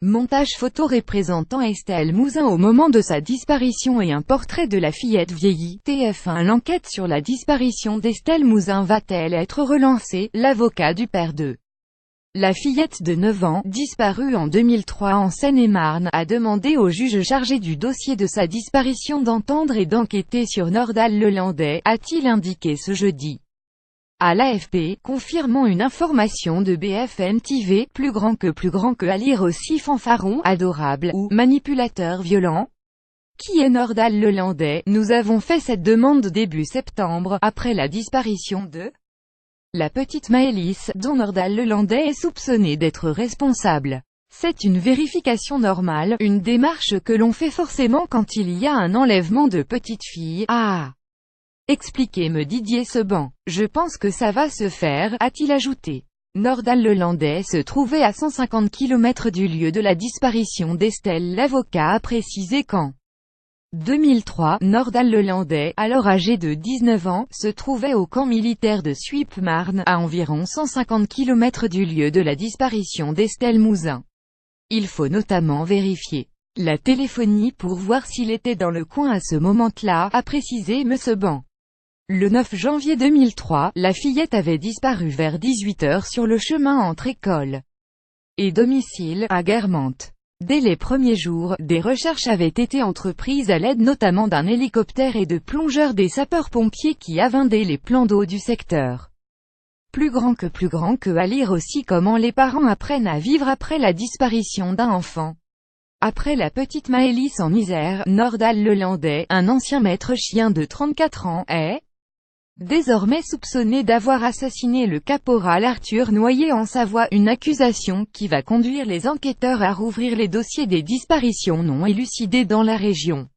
Montage photo représentant Estelle Mouzin au moment de sa disparition et un portrait de la fillette vieillie. TF1. L'enquête sur la disparition d'Estelle Mouzin va-t-elle être relancée? L'avocat du père de la fillette de 9 ans, disparue en 2003 en Seine-et-Marne, a demandé au juge chargé du dossier de sa disparition d'entendre et d'enquêter sur Nordal Lelandais, a-t-il indiqué ce jeudi à l'AFP, confirmant une information de BFM TV. Plus grand que à lire aussi fanfaron, adorable, ou manipulateur violent. Qui est Nordal Lelandais? Nous avons fait cette demande début septembre, après la disparition de la petite Maëlys, dont Nordal Lelandais est soupçonné d'être responsable. C'est une vérification normale, une démarche que l'on fait forcément quand il y a un enlèvement de petite fille. Ah! Expliquez-me Didier Seban. Je pense que ça va se faire, a-t-il ajouté. Nordal Lelandais se trouvait à 150 km du lieu de la disparition d'Estelle. L'avocat a précisé qu'en 2003, Nordal Lelandais, alors âgé de 19 ans, se trouvait au camp militaire de Suippes-Marne, à environ 150 km du lieu de la disparition d'Estelle Mouzin. Il faut notamment vérifier la téléphonie pour voir s'il était dans le coin à ce moment-là, a précisé M. Seban. Le 9 janvier 2003, la fillette avait disparu vers 18 h sur le chemin entre école et domicile, à Guermantes. Dès les premiers jours, des recherches avaient été entreprises à l'aide notamment d'un hélicoptère et de plongeurs des sapeurs-pompiers qui avindaient les plans d'eau du secteur. Plus grand que à lire aussi comment les parents apprennent à vivre après la disparition d'un enfant. Après la petite Maëlys en Isère, Nordal Lelandais, un ancien maître chien de 34 ans, est désormais soupçonné d'avoir assassiné le caporal Arthur Noyer en Savoie, une accusation qui va conduire les enquêteurs à rouvrir les dossiers des disparitions non élucidées dans la région.